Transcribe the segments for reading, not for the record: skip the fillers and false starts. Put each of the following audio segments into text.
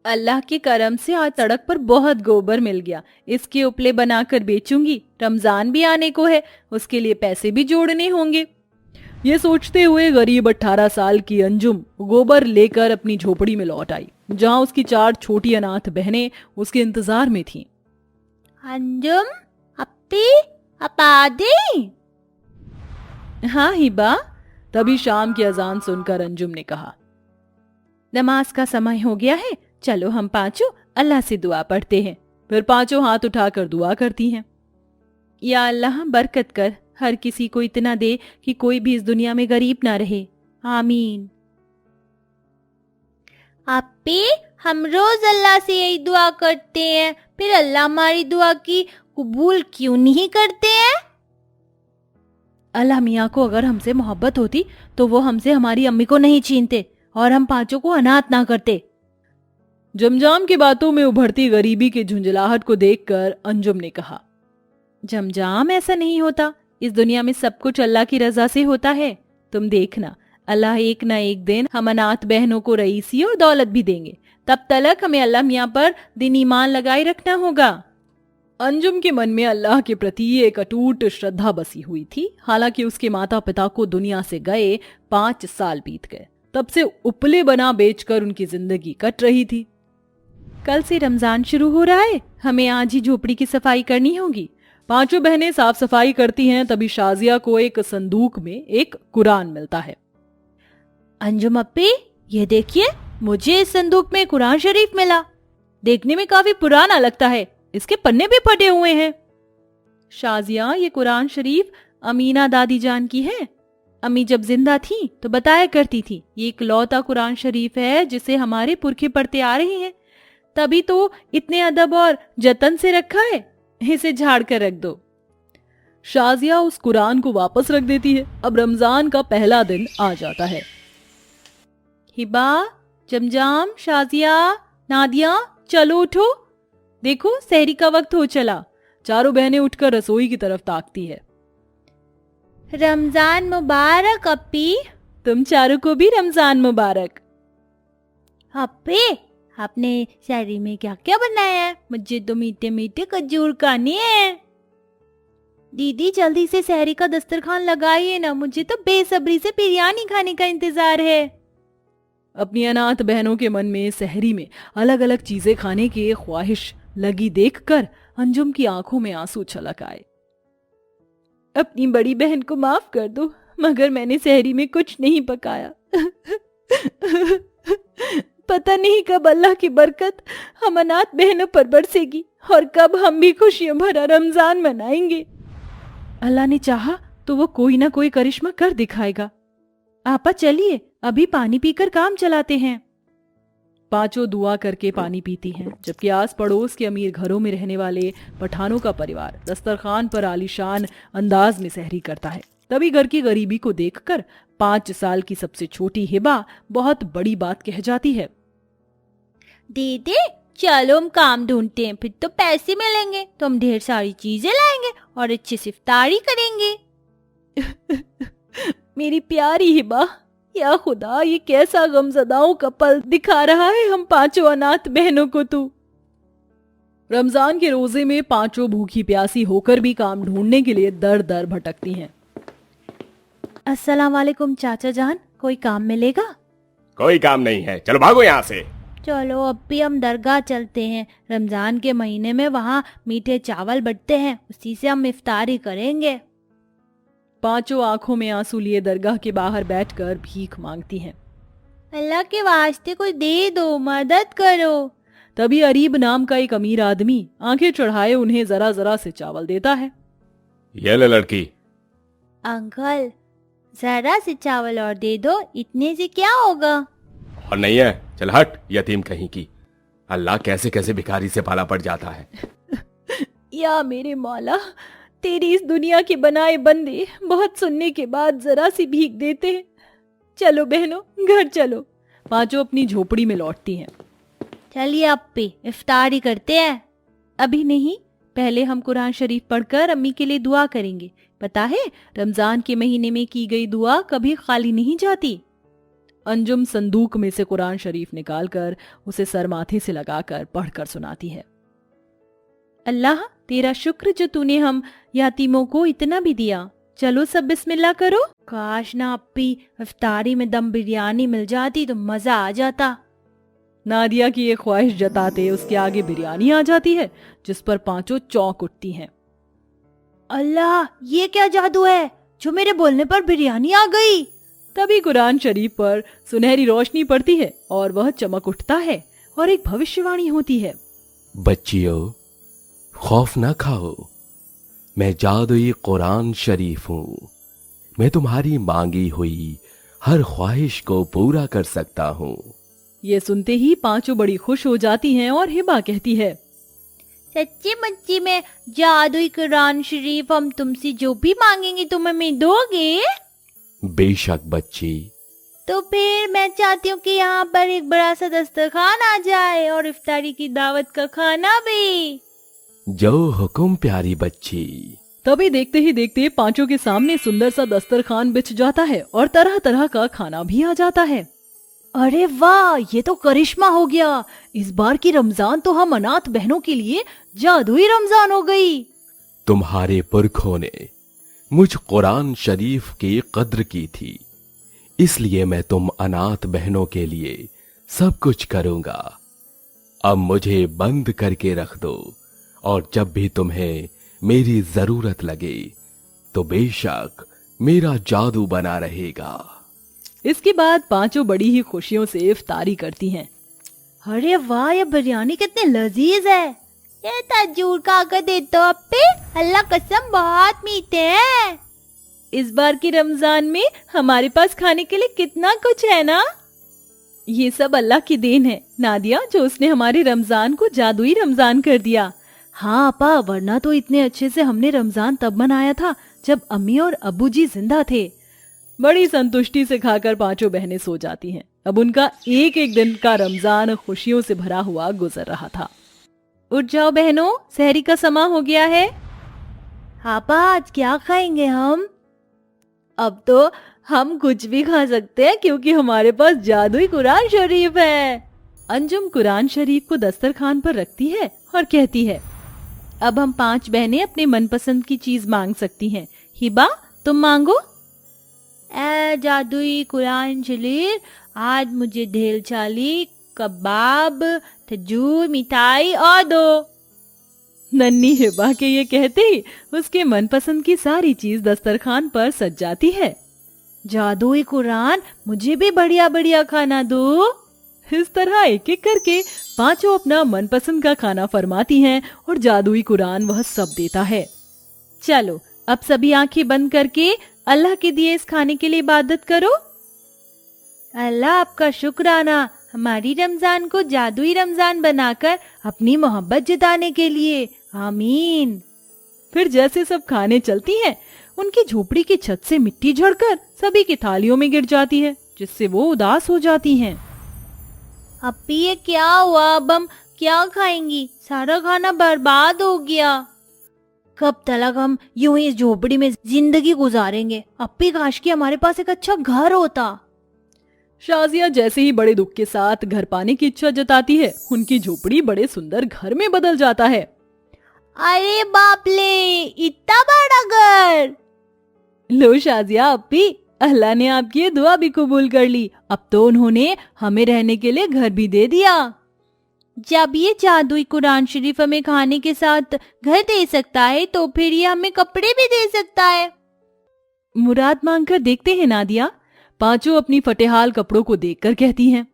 अल्लाह के करम से आज सड़क पर बहुत गोबर मिल गया। इसके उपले बनाकर बेचूंगी। रमजान भी आने को है, उसके लिए पैसे भी जोड़ने होंगे। ये सोचते हुए गरीब 18 साल की अंजुम गोबर लेकर अपनी झोपड़ी में लौट आई, जहां उसकी 4 छोटी अनाथ बहनें उसके इंतजार में थीं। अंजुम, अप्पी, आप आ गई? हाँ हिबा, तभी शाम की अजान सुनकर अंजुम ने कहा, नमाज का समय हो गया है, चलो हम पांचों अल्लाह से दुआ पढ़ते हैं। फिर पांचों हाथ उठाकर दुआ करती हैं। या अल्लाह बरकत कर, हर किसी को इतना दे कि कोई भी इस दुनिया में गरीब ना रहे, आमीन। अप्पी, हम रोज अल्लाह से यही दुआ करते हैं, फिर अल्लाह हमारी दुआ की कबूल क्यों नहीं करते हैं? अल्लाह मियाँ को अगर हमसे मोहब्बत होती तो वो हमसे हमारी अम्मी को नहीं छीनते और हम पांचों को अनाथ ना करते। जमजाम की बातों में उभरती गरीबी की झुंझलाहट को देखकर अंजुम ने कहा, जमजाम, ऐसा नहीं होता। इस दुनिया में सब कुछ अल्लाह की रजा से होता है। तुम देखना, अल्लाह एक ना एक दिन हम अनाथ बहनों को रईसी और दौलत भी देंगे। तब तलक हमें अल्लाह मियाँ पर दिन ईमान लगाए रखना होगा। अंजुम के मन में अल्लाह के प्रति एक अटूट श्रद्धा बसी हुई थी। हालांकि उसके माता पिता को दुनिया से गए 5 साल बीत गए। तब से उपले बना बेचकर उनकी जिंदगी कट रही थी। कल से रमजान शुरू हो रहा है, हमें आज ही झोपड़ी की सफाई करनी होगी। पांचों बहनें साफ सफाई करती हैं, तभी शाजिया को एक संदूक में एक कुरान मिलता है। अंजुम अप्पी, ये देखिए, मुझे इस संदूक में कुरान शरीफ मिला। देखने में काफी पुराना लगता है, इसके पन्ने भी फटे हुए हैं। शाजिया, ये कुरान शरीफ अमीना दादी जान की है। अम्मी जब जिंदा थी तो बताया करती थी, ये इकलौता कुरान शरीफ है जिसे हमारे पुरखे पढ़ते आ रहे हैं, तभी तो इतने अदब और जतन से रखा है। इसे झाड़ कर रख दो। शाजिया उस कुरान को वापस रख देती है। अब रमजान का पहला दिन आ जाता है। हिबा, जमजाम, शाजिया, नादिया, चलो उठो, देखो सहरी का वक्त हो चला। चारों बहनें उठकर रसोई की तरफ ताकती है। रमजान मुबारक अप्पी। तुम चारों को भी रमजान मुबारक। अप्पी, आपने सहरी में क्या क्या बनाया है? मुझे तो मीठे मीठे खजूर खाने हैं। दीदी जल्दी से सहरी का दस्तरखान लगाइए ना, मुझे तो बेसब्री से बिरयानी खाने का इंतजार है। अपनी अनाथ बहनों के मन में सहरी में अलग अलग चीजें खाने की ख्वाहिश लगी देखकर अंजुम की आंखों में आंसू छलक आए। अपनी बड़ी बहन को माफ कर दो, मगर मैंने सहरी में कुछ नहीं पकाया। पता नहीं कब अल्लाह की बरकत हम अनाथ बहनों पर बरसेगी और कब हम भी खुशियों भरा रमजान मनाएंगे। अल्लाह ने चाहा तो वो कोई ना कोई करिश्मा कर दिखाएगा। आपा चलिए, अभी पानी पीकर काम चलाते हैं। पांचों दुआ करके पानी पीती हैं, जबकि आस पड़ोस के अमीर घरों में रहने वाले पठानों का परिवार दस्तरखान पर आलीशान अंदाज में सहरी करता है। तभी घर की गरीबी को देखकर 5 साल की सबसे छोटी हिबा बहुत बड़ी बात कह जाती है। दीदी, चलो हम काम ढूंढते हैं, फिर तो पैसे मिलेंगे तो हम ढेर सारी चीजें लाएंगे और अच्छे से इफ्तारी करेंगे। मेरी प्यारी हिबा, या खुदा, ये कैसा गमज़दाओं का पल दिखा रहा है हम पांचों अनाथ बहनों को तू। रमजान के रोजे में पांचों भूखी प्यासी होकर भी काम ढूंढने के लिए दर दर भटकती हैं। अस्सलाम वालेकुम चाचा जान, कोई काम मिलेगा? कोई काम नहीं है, चलो भागो यहाँ से। चलो अब भी हम दरगाह चलते हैं, रमजान के महीने में वहाँ मीठे चावल बंटते हैं, उसी से हम इफ्तारी करेंगे। पांचों आंखों में आंसू लिए दरगाह के बाहर बैठकर भीख मांगती हैं। अल्लाह के वास्ते कोई दे दो, मदद करो। तभी अरीब नाम का एक अमीर आदमी आंखें चढ़ाए उन्हें जरा जरा से चावल देता है। ये ले लड़की। अंकल, जरा से चावल और दे दो, इतने से क्या होगा? और नहीं है, चल हट यतीम कहीं की। अल्लाह कैसे कैसे भिखारी से पाला पड़ जाता है। या मेरे मौला, तेरी इस दुनिया के बनाए बंदे बहुत सुनने के बाद जरा सी भीख देते हैं। चलो बहनों, घर चलो। पांचों अपनी झोपड़ी में लौटती हैं। चलिए अप्पी, इफ्तारी करते हैं। अभी नहीं, पहले हम कुरान शरीफ पढ़कर अम्मी के लिए दुआ करेंगे। पता है, रमजान के महीने में की गई दुआ कभी खाली नहीं जाती। अंजुम संदूक में से कुरान शरीफ निकालकर उसे सर माथे से लगाकर पढ़कर सुनाती है। अल्लाह तेरा शुक्र जो तूने हम यतीमों को इतना भी दिया। चलो सब बिस्मिल्लाह करो। काश ना अपी इफ्तारी में दम बिरयानी मिल जाती तो मजा आ जाता। नादिया की ये ख्वाहिश जताते उसके आगे बिरयानी आ जाती है, जिस पर पांचों चौंक उठती हैं। अल्लाह ये क्या जादू है जो मेरे बोलने पर बिरयानी आ गई। तभी कुरान शरीफ पर सुनहरी रोशनी पड़ती है और वह चमक उठता है और एक भविष्यवाणी होती है। बच्चियों, खौफ न खाओ, मैं जादुई कुरान शरीफ हूँ। मैं तुम्हारी मांगी हुई हर ख्वाहिश को पूरा कर सकता हूँ। ये सुनते ही पांचों बड़ी खुश हो जाती हैं और हिबा कहती है, सच्ची मुच्ची में जादुई कुरान शरीफ हम तुमसे जो भी मांगेंगे तुम हमें दोगे? बेशक बच्ची। तो फिर मैं चाहती हूँ कि यहाँ पर एक बड़ा सा दस्तरखान आ जाए और इफ्तारी की दावत का खाना भी। जो हुक्म प्यारी बच्ची। तभी देखते ही देखते पांचों के सामने सुंदर सा दस्तरखान बिछ जाता है और तरह तरह का खाना भी आ जाता है। अरे वाह, ये तो करिश्मा हो गया। इस बार की रमजान तो हम अनाथ बहनों के लिए जादुई रमजान हो गई। तुम्हारे पुरखों ने मुझ कुरान शरीफ की कद्र की थी, इसलिए मैं तुम अनाथ बहनों के लिए सब कुछ करूंगा। अब मुझे बंद करके रख दो और जब भी तुम्हें मेरी जरूरत लगे तो बेशक मेरा जादू बना रहेगा। इसके बाद पांचों बड़ी ही खुशियों से इफ्तारी करती हैं। अरे वाह, ये बिरयानी कितनी लजीज है। ये तजूर का आकर देते हो अपे, अल्लाह कसम बहुत मीठे हैं। इस बार की रमजान में हमारे पास खाने के लिए कितना कुछ है ना। ये सब अल्लाह की देन है नादिया, जो उसने हमारे रमजान को जादुई रमजान कर दिया। हाँ अपा, वरना तो इतने अच्छे से हमने रमजान तब मनाया था जब अम्मी और अब्बू जी जिंदा थे। बड़ी संतुष्टि से खाकर पांचों बहनें सो जाती हैं। अब उनका एक एक दिन का रमजान खुशियों से भरा हुआ गुजर रहा था। उठ जाओ बहनों, सहरी का समा हो गया है। आपा आज क्या खाएंगे हम? अब तो हम कुछ भी खा सकते हैं क्योंकि हमारे पास जादुई कुरान शरीफ है। अंजुम कुरान शरीफ को दस्तरखान पर रखती है और कहती है, अब हम पांच बहनें अपने मनपसंद की चीज मांग सकती हैं। हिबा तुम मांगो। ए जादुई कुरान शरीफ, आज मुझे ढेल चाली, कबाब, खजूर, मिठाई और दो। नन्ही हिबा के ये कहते ही उसके मनपसंद की सारी चीज दस्तरखान पर सज जाती है। जादुई कुरान, मुझे भी बढ़िया बढ़िया खाना दो। इस तरह एक एक करके पांचों अपना मनपसंद का खाना फरमाती हैं और जादुई कुरान वह सब देता है। चलो अब सभी आंखें बंद करके अल्लाह के दिए इस खाने के लिए इबादत करो। अल्लाह आपका शुक्राना, हमारी रमजान को जादुई रमजान बनाकर अपनी मोहब्बत जताने के लिए, आमीन। फिर जैसे सब खाने चलती हैं, उनकी झोपड़ी की छत से मिट्टी झड़कर सभी की थालियों में गिर जाती है, जिससे वो उदास हो जाती हैं। अप्पी ये क्या हुआ? अब हम क्या खाएंगी? सारा खाना बर्बाद हो गया। कब तक हम यूं ही इस झोपड़ी में जिंदगी गुजारेंगे? अप्पी काश कि हमारे पास एक अच्छा घर होता। शाजिया जैसे ही बड़े दुख के साथ घर पाने की इच्छा जताती है, उनकी झोपड़ी बड़े सुंदर घर में बदल जाता है। अरे बाप ले, इतना बड़ा घर! लो शाजिया अप्पी, अल्लाह ने आपकी ये दुआ भी कबूल कर ली। अब तो उन्होंने हमें रहने के लिए घर भी दे दिया। जब ये जादुई कुरान शरीफ हमें खाने के साथ घर दे सकता है तो फिर ये हमें कपड़े भी दे सकता है। मुराद मांगकर देखते हैं नादिया। पांचों अपनी फटेहाल कपड़ों को देखकर कहती हैं,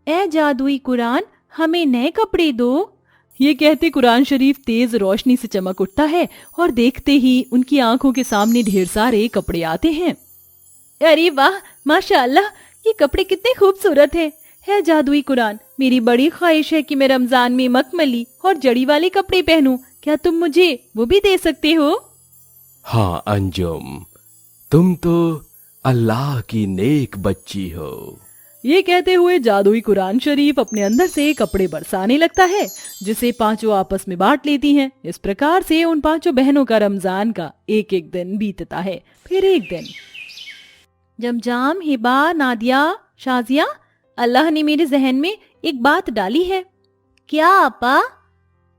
ए जादुई कुरान, हमें नए कपड़े दो। ये कहते कुरान शरीफ तेज रोशनी से चमक उठता है और देखते ही उनकी आंखों के सामने ढेर सारे कपड़े आते हैं। अरे वाह, माशाअल्लाह, ये कपड़े कितने खूबसूरत हैं। है जादुई कुरान, मेरी बड़ी ख्वाहिश है कि मैं रमजान में मखमली और जड़ी वाले कपड़े पहनूं। क्या तुम मुझे वो भी दे सकते हो? हाँ अंजुम, तुम तो अल्लाह की नेक बच्ची हो। ये कहते हुए जादुई कुरान शरीफ अपने अंदर से कपड़े बरसाने लगता है, जिसे पांचों आपस में बांट लेती हैं। इस प्रकार से उन पांचों बहनों का रमजान का एक एक दिन बीतता है। फिर एक दिन जमजाम, हिबा, नादिया, शाजिया, अल्लाह ने मेरे जहन में एक बात डाली है। क्या आपा?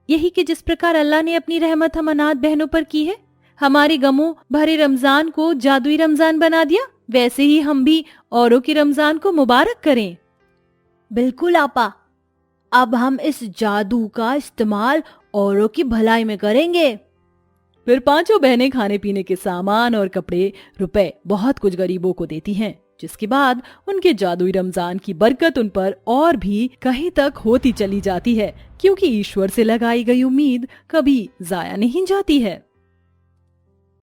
यही कि जिस प्रकार अल्लाह ने अपनी रहमत हम अनाथ बहनों पर की है, हमारे गमों भरे रमजान को जादुई रमजान बना दिया, वैसे ही हम भी औरों की रमजान को मुबारक करें। बिल्कुल आपा, अब हम इस जादू का इस्तेमाल औरों की भलाई में करेंगे। फिर पांचों बहनें खाने पीने के सामान और कपड़े, रुपए, बहुत कुछ गरीबों को देती हैं, जिसके बाद उनके जादुई रमजान की बरकत उन पर और भी कहीं तक होती चली जाती है, क्योंकि ईश्वर से लगाई गई उम्मीद कभी जाया नहीं जाती है।